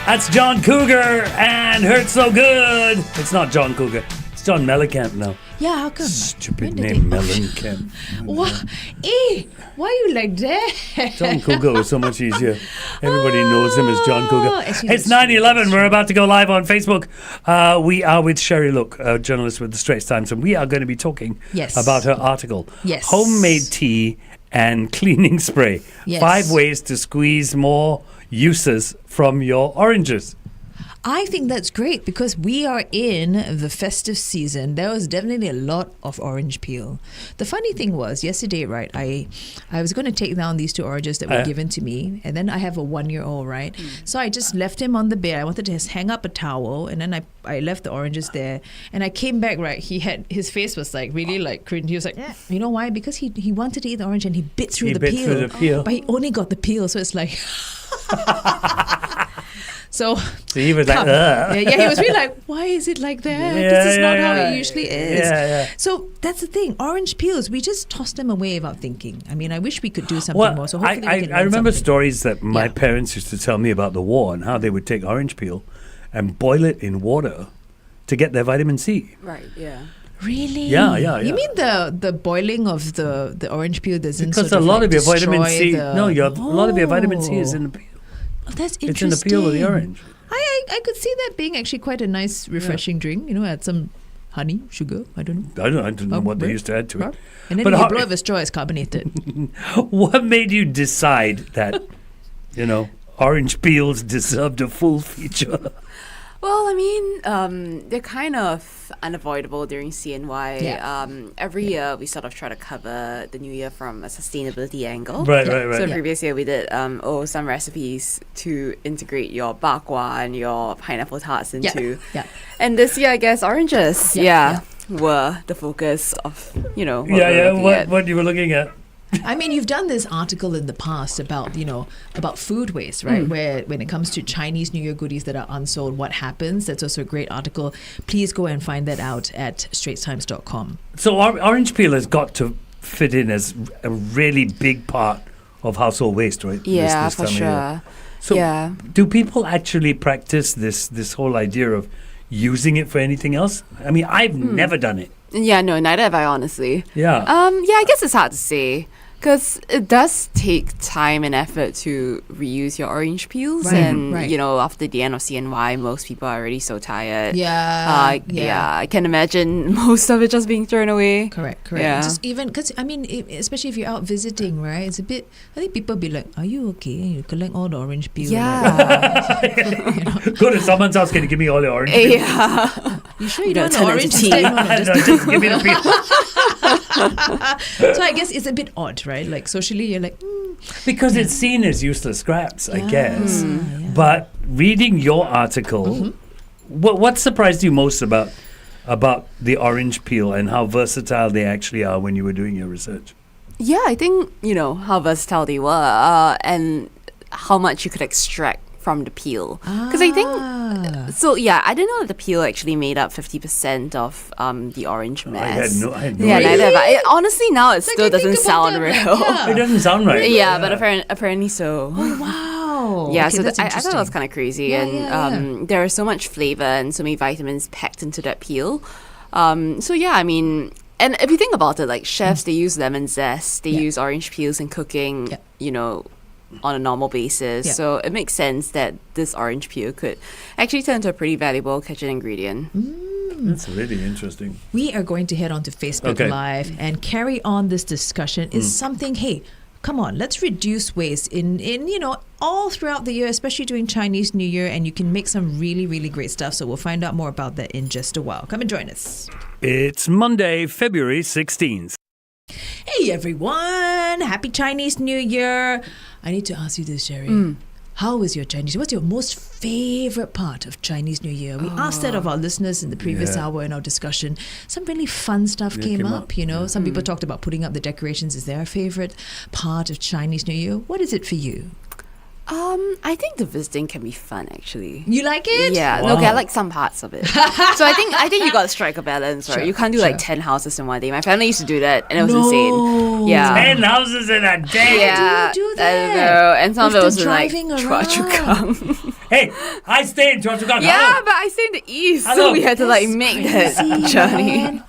That's John Cougar and Hurt So Good. It's not John Cougar. It's John Mellencamp now. Yeah, how come? Stupid name, Mellencamp. What? Why are you like that? John Cougar was so much easier. Everybody knows him as John Cougar. Actually, It's that's 9/11. We're about to go live on Facebook. We are with Cherie Lok, a journalist with the Straits Times, and we are going to be talking about her article. Yes. Homemade tea and cleaning spray. Yes. 5 ways to squeeze more uses from your oranges. I think that's great because we are in the festive season. There was definitely a lot of orange peel. The funny thing was, yesterday, right, I was going to take down these 2 oranges that were given to me, and then I have a 1-year-old, right? So I just left him on the bed. I wanted to just hang up a towel, and then I left the oranges there, and I came back, right, his face was like really like cringe. He was like, you know why? Because he wanted to eat the orange and he bit through the peel. But he only got the peel, so it's like... So he was like, he was really like, why is it like that? This is not how it usually is. So that's the thing. Orange peels, we just toss them away without thinking. I mean, I wish we could do something more. So hopefully we can I remember something. stories that my parents used to tell me about the war and how they would take orange peel and boil it in water to get their vitamin C. Right, yeah. Really? Yeah. You mean the boiling of the orange peel doesn't because sort a lot of your destroy vitamin C. a lot of your vitamin C is in the peel. Oh, that's interesting. It's in the peel of the orange. I could see that being actually quite a nice, refreshing drink. You know, add some honey, sugar. I don't know. I don't know what they used to add to it. And then you blow if a straw is carbonated. What made you decide that, orange peels deserved a full feature? Well, I mean, they're kind of unavoidable during CNY. Yeah. Every year, we sort of try to cover the new year from a sustainability angle. Right. So previous year, we did some recipes to integrate your bakwa and your pineapple tarts into. Yeah. And this year, I guess, oranges, were the focus of, what you were looking at. I mean, you've done this article in the past about food waste, right? Where when it comes to Chinese New Year goodies that are unsold, what happens? That's also a great article. Please go and find that out at straitstimes.com. So orange peel has got to fit in as a really big part of household waste, right? Yeah, this for sure. So do people actually practice this whole idea of using it for anything else? I mean, I've never done it. Yeah, no, neither have I, honestly. Yeah. I guess it's hard to say because it does take time and effort to reuse your orange peels. After the end of CNY, most people are already so tired. I can imagine most of it just being thrown away. Correct. Yeah. Just even, because, I mean, especially if you're out visiting, right? It's a bit, I think people be like, are you okay? You collect all the orange peels. Yeah. Go to someone's house, can you give me all the orange peels? Yeah. You sure you don't want the orange tea? Just give me the peel. So I guess it's a bit odd, right? Like socially, you're like, because it's seen as useless scraps, I guess. But reading your article, what surprised you most about the orange peel and how versatile they actually are when you were doing your research? Yeah, I think how versatile they were and how much you could extract from the peel. Because I think I didn't know that the peel actually made up 50% of the orange mess. I had no idea. idea. Neither. But honestly, now it still doesn't sound real. It doesn't sound right. Yeah, but apparently so. Oh, wow. Yeah, okay, so I thought that was kind of crazy. There is so much flavor and so many vitamins packed into that peel. I mean, and if you think about it, like chefs, they use lemon zest, they use orange peels in cooking, on a normal basis. So it makes sense that this orange peel could actually turn into a pretty valuable kitchen ingredient. That's really interesting. We are going to head on to Facebook Live and carry on this discussion. Is something, hey, come on, let's reduce waste in all throughout the year, especially during Chinese New Year, and you can make some really, really great stuff. So we'll find out more about that in just a while. Come and join us. It's Monday, February 16th. Hey everyone, happy Chinese New Year. I need to ask you this, Cherie. How was your Chinese? What's your most favorite part of Chinese New Year? We asked that of our listeners in the previous hour in our discussion. Some really fun stuff came up. Some people talked about putting up the decorations. Is their favorite part of Chinese New Year? What is it for you? I think the visiting can be fun actually. You like it? Yeah, Wow. okay, I like some parts of it. So I think you got to strike a balance, right? Sure, You can't do sure. like 10 houses in one day. My family used to do that, and it was No. insane. Yeah. 10 houses in a day. Yeah, do you do I don't that? know. And some of With it the was in like driving Chua Chu Kang. Hey, I stay in Choa Chu Kang. Yeah, Hello. but I stay in the east, Hello. so we had to like That's make crazy, that journey. man.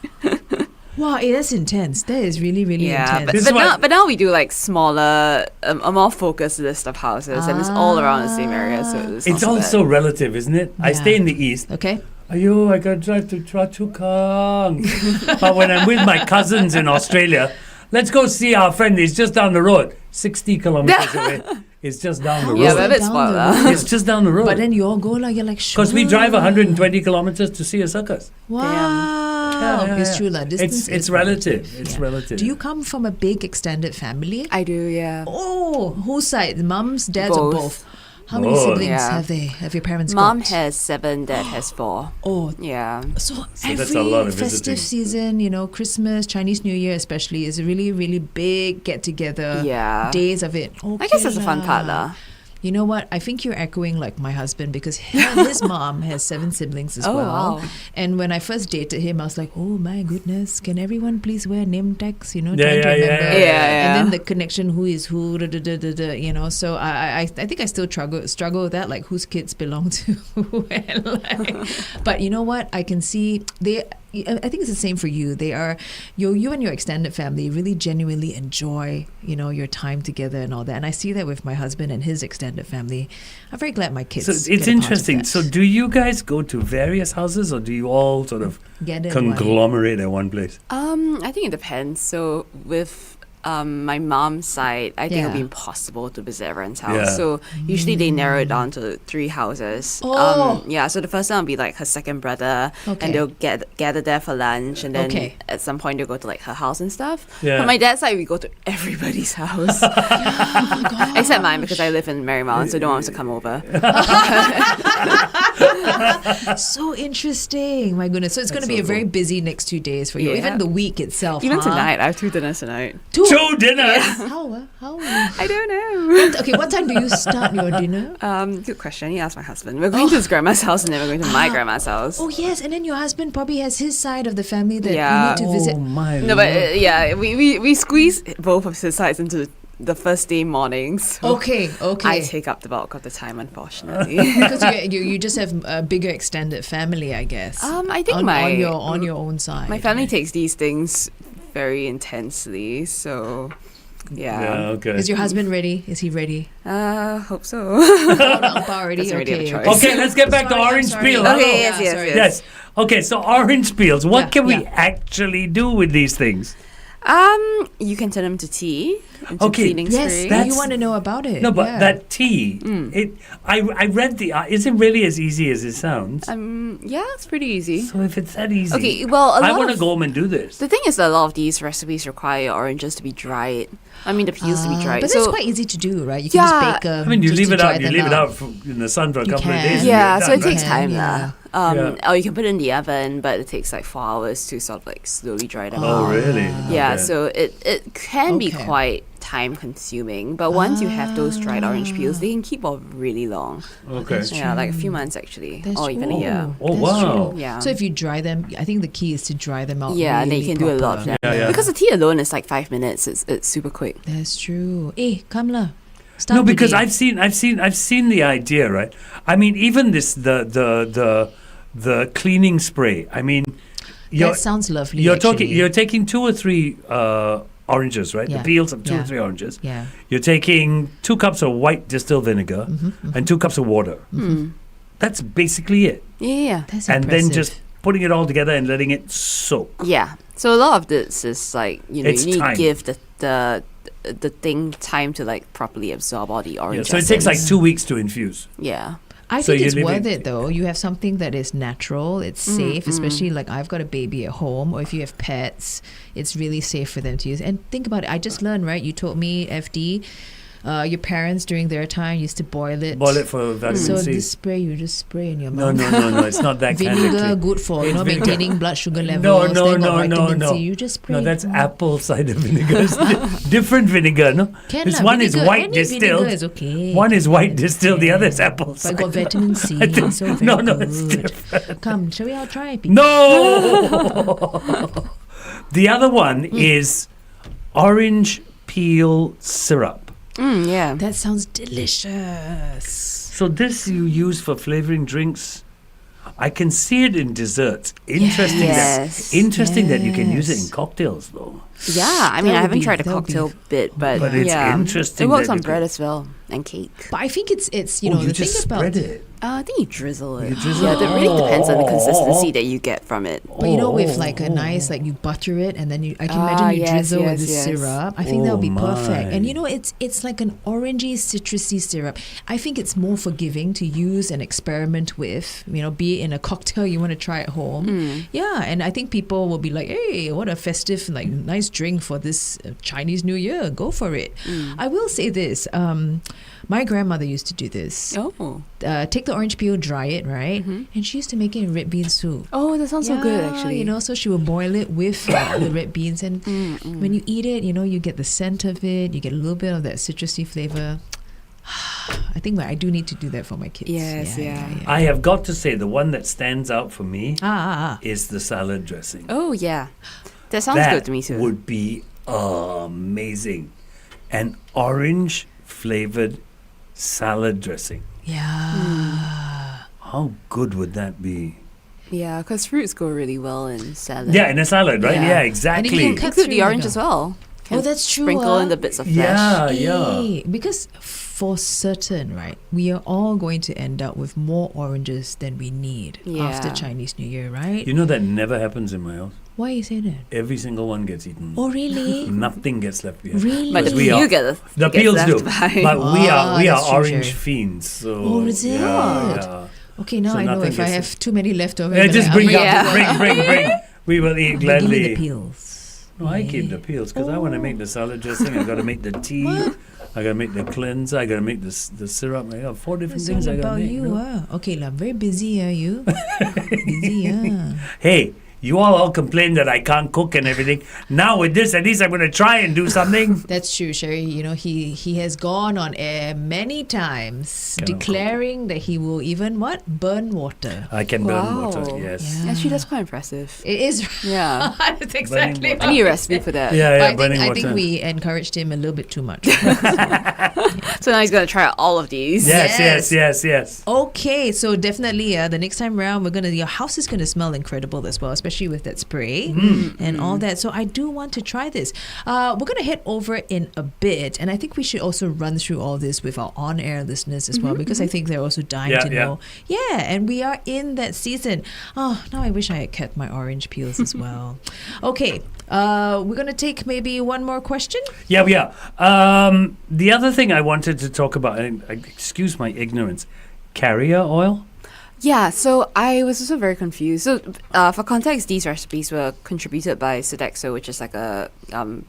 Wow, that's intense. That is really, really Yeah, intense. This is why- but now we do like smaller, a more focused list of houses, and it's all around the same area. So it's It's not so bad. also relative, isn't it? I Yeah. stay in the east. Okay. Ayo, I gotta drive to Chua Chu Kang. But when I'm with my cousins in Australia, let's go see our friend. He's just down the road, 60 kilometers away. It's just down the road. Yeah, but a bit Down spoiled. the lah. road. It's just down the road. But then you all go like you're like sure. Because we drive 120 kilometers to see a circus. Wow, Yeah, it's yeah. true lah. Distance It's is relative. It's Yeah. relative. Do you come from a big extended family? I do, yeah. Oh, whose side? Mums, dads, or Both. both? How many Both. siblings Yeah. have they? Have your parents Mom got? has 7, dad has 4. Oh, Yeah. so that's every a lot of festive visiting. season, Christmas, Chinese New Year especially, is a really, really big get together. Yeah. Days of it. I guess that's the fun Okay part, lah. lah. You know what? I think you're echoing like my husband because his mom has 7 siblings as Oh, well. wow. And when I first dated him, I was like, oh my goodness, can everyone please wear name tags? Yeah, trying to yeah, remember. yeah, yeah. And then the connection, who is who, So I think I still struggle with that, like whose kids belong to who. And but you know what? I can see I think it's the same for you. They are you and your extended family really genuinely enjoy, your time together and all that. And I see that with my husband and his extended family. I'm very glad my kids. So it's get a part of interesting. that. So do you guys go to various houses or do you all sort of Get it, why? conglomerate at one place? I think it depends. So with my mom's side, I think it'll be Yeah. impossible to visit everyone's house. Yeah. So usually they narrow it down to 3 houses. Oh. Yeah, so the first one will be like her second brother, Okay. and they'll gather there for lunch, and then Okay. at some point they'll go to like her house and stuff. Yeah. On my dad's side, we go to everybody's house. Except mine, because I live in Marymount, so no one wants to come over. So interesting. My goodness. So it's going to That's be a so very cool. busy next 2 days for you. Yeah. Even the week itself. Even huh? tonight, I have 2 dinners tonight. 2 dinners! How? I don't know. Okay, what time do you start your dinner? Good question. You ask my husband. We're going to his grandma's house and then we're going to my grandma's house. Oh yes, and then your husband probably has his side of the family that Yeah. you need to visit. Oh my No, but Lord. yeah, we squeeze both of his sides into the first day mornings. So Okay. I take up the bulk of the time, unfortunately. Because you just have a bigger extended family, I guess. I think on your own side. my family takes these things very intensely. So Yeah, yeah, okay. Is your husband ready? Is he ready? hope so. Already. Doesn't really have a Okay. choice. Okay, let's get back to orange peel. Hello. Okay, yes, Yeah, yes, sorry. yes. Yes. Okay, so orange peels. What Yeah, can we yeah. actually do with these things? You can turn them to tea. Into Okay, cleaning Yes, spray. That's- you want to know about it. No, but yeah. that tea, I read the, isn't really as easy as it sounds. Yeah, it's pretty easy. So if it's that easy, Okay, well, I want to go home and do this. The thing is that a lot of these recipes require oranges to be dried. I mean, the peels to be dried. But so that's quite easy to do, right? You can Yeah. just bake them. I mean, you just leave to it dry out. You them leave it out in the sun for a You couple of can. days. and yeah, you're so it done, takes right? time, Yeah. Or you can put it in the oven, but it takes like 4 hours to sort of like slowly dry them Oh, out. really? Yeah, Okay. so it can be Okay. quite time consuming, but once you have those dried orange peels, they can keep for really long. Okay. That's Yeah, like a few months actually, That's or even a true. year. Oh, That's wow. true. Yeah. So if you dry them, I think the key is to dry them out. Yeah, and then you really can do a lot of proper. them. Yeah, yeah. Because the tea alone is like 5 minutes. It's super quick. That's true. Hey, Kamla. No, because I've seen the idea, right? I mean, even this the cleaning spray. I mean, that sounds lovely. you're actually. taking 2 or 3 oranges, right? Yeah. The peels of 2 Yeah. or 3 oranges. Yeah. You're taking 2 cups of white distilled vinegar and 2 cups of water. Mm. That's basically it. Yeah. That's And impressive. then just putting it all together and letting it soak. Yeah. So a lot of this is like, It's you need time. to give the thing time to like properly absorb all the Yeah, orange so it takes like essence. 2 weeks to infuse. Yeah. I So think you it's leave worth it- it though. You have something that is natural, it's safe, especially like I've got a baby at home, or if you have pets, it's really safe for them to use. And think about it, I just learned, right? You told me, FD, Your parents during their time used to boil it. Boil it for vitamin So C. this spray you just spray in your No, mouth. it's not that kind of Vinegar thing. good for It's vinegar. maintaining blood sugar levels. then got vitamin C. You just spray. No, that's apple cider vinegar. It's different vinegar, no? Can This lah, one is vinegar, white any distilled. vinegar is okay. One is white distilled, the other is apple But cider. got vitamin C. I think- so very no, good. it's different. Come, shall we all try it? No! The other one is orange peel syrup. Yeah. That sounds delicious. So this you use for flavoring drinks. I can see it in desserts. Interesting Yes. that you can use it in Yes. cocktails though. Yeah, I mean, That I would haven't be- tried a that would be- cocktail bit, but it's yeah, interesting It works that on you bread can- as well and cake. But I think it's You the just thing about spread it. I think you drizzle it. You drizzle yeah, it? that really depends on the Oh. consistency that you get from it. But with like a nice, like you butter it and then I can imagine you yes, drizzle with yes, the yes. syrup. I think that would be Oh, perfect. And my. it's like an orangey, citrusy syrup. I think it's more forgiving to use and experiment with, be it in a cocktail you want to try at home. Yeah, and I think people will be like, hey, what a festive, like nice drink for this Chinese New Year. Go for it. I will say this. My grandmother used to do this. Oh. Take the orange peel, dry it, right? And she used to make it in red bean soup. Oh, that sounds so good, actually. So she will boil it with the red beans, and when you eat it, you get the scent of it, you get a little bit of that citrusy flavor. I think I do need to do that for my kids. Yes, yeah. I have got to say the one that stands out for me Ah. is the salad dressing. Oh, yeah. That sounds that good to me too. would be amazing. An orange flavored salad dressing. Yeah. How good would that be? Yeah, because fruits go really well in salad. Yeah, in a salad, right? Yeah. Yeah, And you exactly. can cut include through the orange the- as well. Can that's true, Sprinkle in the bits of flesh. Yeah, Hey, because for certain, right, we are all going to end up with more oranges than we need after Yeah. Chinese New Year, right? You know that never happens in my house. Why you say that? Every single one gets eaten. Oh, really? Nothing gets left behind. Really? But the We are- peel get The gets peels left do, behind. but we are that's true, orange Cherie. fiends. So Oh, is it? Yeah. Okay, now So I know nothing if I gets- have too many leftovers. Yeah, then just I'll bring be up, Yeah. bring. We will eat But give me the gladly. peels. No, I keep the peels because I want to make the salad dressing. I got to make the tea. I got to make the cleanser. I got to make the syrup. I got 4 different It's things all I got to about make. you, you know? Okay, very busy, you? Busy, Hey, you all complain that I can't cook and everything. Now with this, at least I'm going to try and do something. That's true, Cherie. He has gone on air many times Cannot declaring that he will even burn water. I can burn water. Wow. Yes. Yeah. Actually, that's quite impressive. It is. Yeah. That's exactly. water. I need a recipe for that. Yeah, I burning think, I water. think we encouraged him a little bit too much. So now he's going to try out all of these. Yes. Okay, so definitely, the next time around, your house is gonna smell incredible as well, especially with that spray and all that. So I do want to try this. We're gonna head over in a bit, and I think we should also run through all this with our on-air listeners as well, because I think they're also dying to know. Yeah, and we are in that season. Oh, now I wish I had kept my orange peels as well. Okay, we're gonna take maybe one more question. Yeah, we are. The other thing I wanted to talk about, and excuse my ignorance, carrier oil? Yeah, so I was also very confused. So, for context, these recipes were contributed by Sodexo, which is like a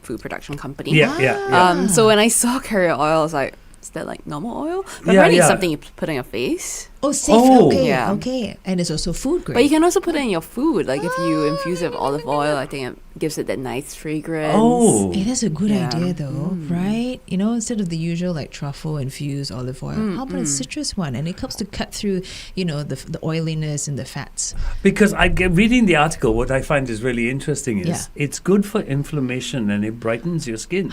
food production company. Yeah. So when I saw carrier oil, I was like, is that like normal oil? But Yeah, apparently it's yeah. something you put on your face. Oh, safe. Oh. Okay, Yeah. okay, and it's also food grade. But you can also put it in your food. Like if you infuse it with olive oil, I think it gives it that nice fragrance. Oh. Hey, that's a good Yeah. idea though, right? Instead of the usual like truffle infused olive oil, how about a citrus one? And it helps to cut through, the oiliness and the fats. Because reading the article, what I find is really interesting is Yeah. it's good for inflammation and it brightens your skin.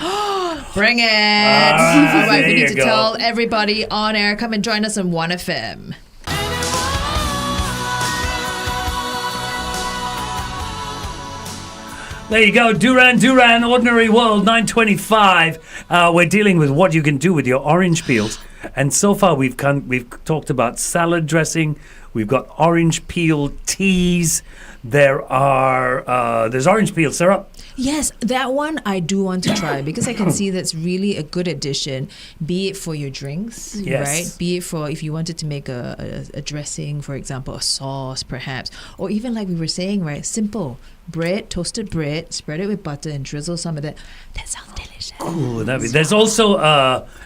Bring it! right, All right, we there need you to go. tell everybody on air. Come and join us on 1FM. There you go, Duran, Ordinary World, 925. We're dealing with what you can do with your orange peels. And so far we've talked about salad dressing, We've got orange peel teas. There's orange peel syrup. Yes, that one I do want to try because I can see that's really a good addition, be it for your drinks, Yes. right? Be it for if you wanted to make a dressing, for example, a sauce perhaps, or even like we were saying, right? Simple bread, toasted bread, spread it with butter and drizzle some of that. That sounds delicious. Ooh, there's also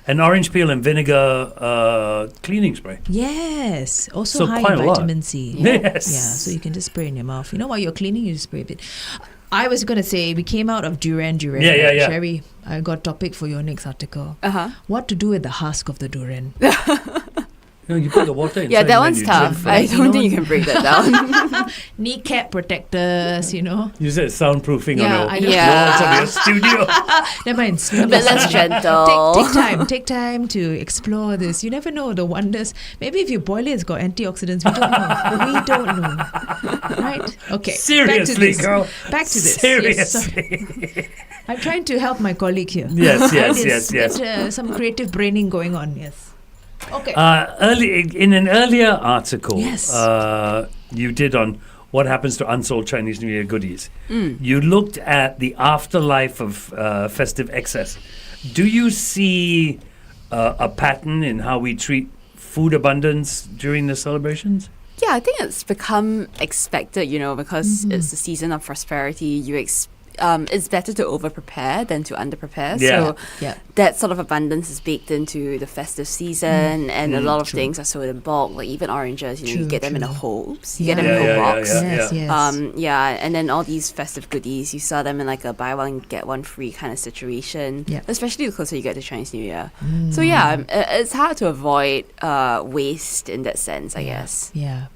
an orange peel and vinegar cleaning spray. Yes, also So high quite in a lot. vitamin C. Yes. Yeah, so you can just spray in your mouth. You know, while you're cleaning, you just spray a bit. I was going to say, we came out of durian. Yeah. Cherie, I got a topic for your next article. Uh-huh. What to do with the husk of the durian? You put the water inside. Yeah, that and one's then you tough. drink I it. don't think you can break that down. Kneecap protectors, you know. You said soundproofing Yeah, on I the know. walls of your studio. Never mind. A bit less gentle. Take time to explore this. You never know the wonders. Maybe if you boil it, it's got antioxidants. We don't know. Right? Okay. Seriously, girl. Back to this. Seriously. Yes, sorry. I'm trying to help my colleague here. Yes. Get, some creative braining going on. Yes. Okay. In an earlier article, Yes. you did on what happens to unsold Chinese New Year goodies. You looked at the afterlife of festive excess. Do you see a pattern in how we treat food abundance during the celebrations? Yeah, I think it's become expected, because it's the season of prosperity. It's better to over-prepare than to under-prepare. Yeah. So that sort of abundance is baked into the festive season, and a lot of things are sold in bulk, like even oranges, you get them in a whole, you get them in a whole box. Yes. And then all these festive goodies, you sell them in like a buy one, get one free kind of situation, especially the closer you get to Chinese New Year. So it's hard to avoid waste in that sense, I guess. Yeah.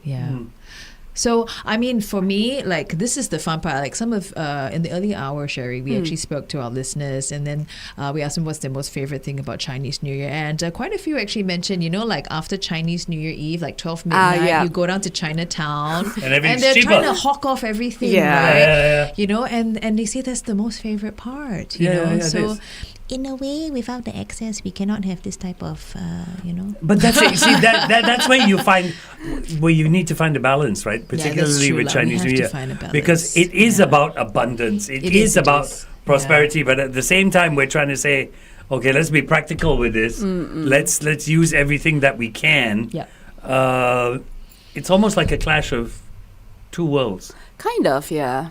So, I mean, for me, like, this is the fun part. Like, some of, in the early hour, Cherie, we actually spoke to our listeners, and then we asked them what's their most favorite thing about Chinese New Year. And quite a few actually mentioned, like, after Chinese New Year Eve, like 12 midnight, you go down to Chinatown, and they're cheaper. trying to hawk off everything, right? And they say that's the most favorite part, you know? So, in a way, without the excess, we cannot have this type of, But that's it. See, that's where you need to find a balance, right? Particularly with Chinese New Year, because it is about abundance. It is about prosperity, but at the same time, we're trying to say, okay, let's be practical with this. Let's use everything that we can. It's almost like a clash of two worlds. Kind of, yeah.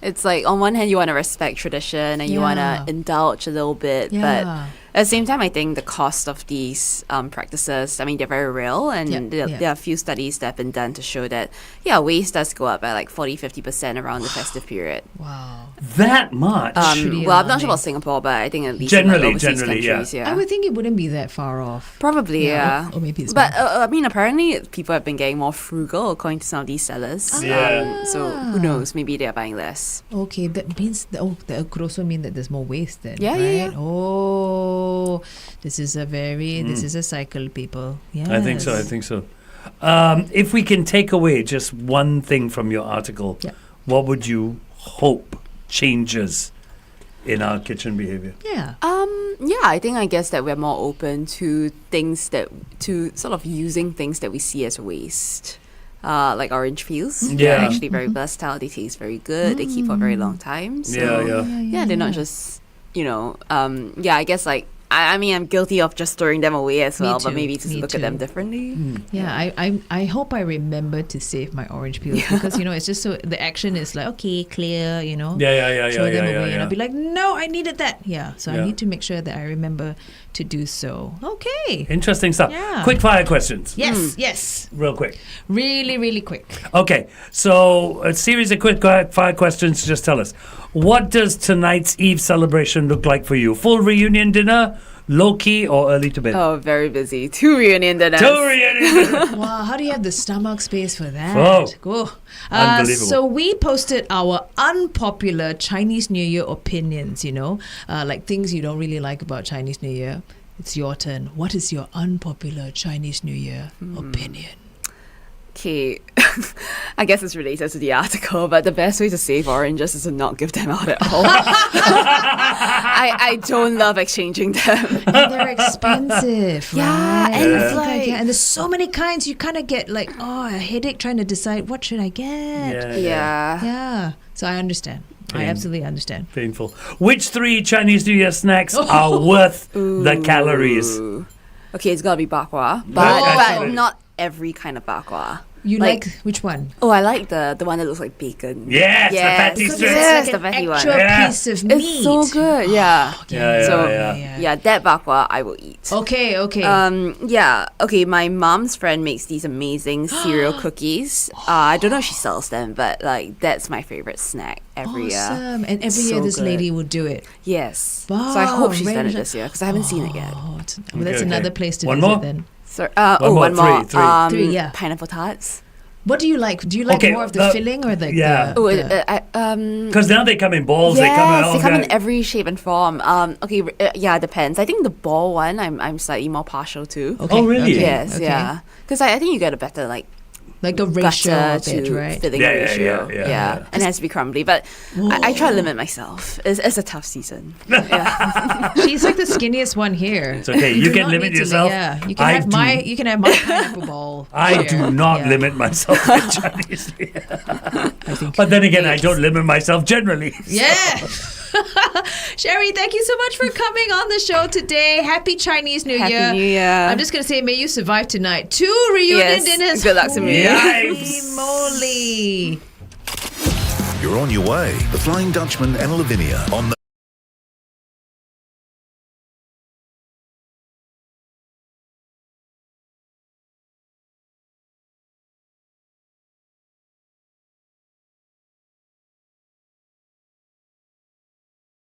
It's like on one hand you want to respect tradition and you want to indulge a little bit, but at the same time I think the cost of these practices, I mean, they're very real, and there are a few studies that have been done to show that waste does go up by like 40-50% around the festive period. Wow. That much? Well, I'm not sure about Singapore, but I think at least generally, in overseas countries, I would think it wouldn't be that far off. Probably, Or maybe it's but I mean, apparently people have been getting more frugal according to some of these sellers. So who knows? Maybe they're buying less. Okay, that means that could also mean that there's more waste then. Yeah. Oh, this is a cycle, people. Yes. I think so. If we can take away just one thing from your article, what would you hope changes in our kitchen behavior? I guess that we're more open to sort of using things that we see as waste. Like orange peels. They're actually very versatile. They taste very good. They keep for a very long time. So they're not just, I guess like, I mean, I'm guilty of just throwing them away as well, but maybe just look at them differently. I hope I remember to save my orange peels because, it's just so, the action is like, okay, clear, throw them away. And I'll be like, no, I needed that. I need to make sure that I remember to do so. Okay. Interesting stuff. Yeah. Quick fire questions. Yes. Real quick. Really, really quick. Okay. So a series of quick fire questions. Just tell us, what does tonight's Eve celebration look like for you? Full reunion dinner, low-key, or early to bed? Oh, very busy. 2 reunion dinners. Wow, how do you have the stomach space for that? Oh, go. Unbelievable. So we posted our unpopular Chinese New Year opinions, like things you don't really like about Chinese New Year. It's your turn. What is your unpopular Chinese New Year opinion? Okay. I guess it's related to the article, but the best way to save oranges is to not give them out at all. I don't love exchanging them. And they're expensive, Yeah, right? and it's I think like- and there's so many kinds. You kind of get like, a headache trying to decide what should I get. Yeah. So I understand. I absolutely understand. Painful. Which 3 Chinese New Year snacks are worth the calories? Okay, it's gotta be bakwa, Right, but absolutely. not every kind of bakwa. You like which one? Oh, I like the one that looks like bacon. Yes, the fatty Because strips. Yes, it's the like fatty an one. actual Yeah. piece of meat. It's so good. Yeah. So yeah. that bakwa I will eat. Okay. Okay, my mom's friend makes these amazing cereal cookies. I don't know if she sells them, but like that's my favorite snack every year. Awesome. And every So year this good. lady will do it. Yes. Wow, So I hope she's done it range- this year because I haven't seen it yet. Well, that's Okay. another place to One visit more? then. So, more, one more. three. Three, yeah. Pineapple tarts. What do you like? Do you like Okay, more of the the- filling or the yeah. Because now they come in balls. Yes, they they come in that. every shape and form. It depends. I think the ball one, I'm slightly more partial to. Okay, Oh, really? okay, Yes, okay. yeah. Because I think you get a better Like a ratio butter of it, to right? filling Yeah, ratio. yeah. And it has to be crumbly. But I try to limit myself. It's a tough season. Yeah. She's like the skinniest one here. It's okay. You do can not limit need to yourself. Yeah, you can I have do. You can have my pineapple ball. I here. do not Yeah. limit myself in Chinese New Year. I think. But then again, I don't limit myself generally. Yeah. Cherie, thank you so much for coming on the show today. Happy Chinese New Happy Year. New Year. I'm just going to say, may you survive tonight. 2 reunion Yes, dinners. good luck to me. Holy Yikes. moly. You're on your way. The Flying Dutchman and Lavinia on the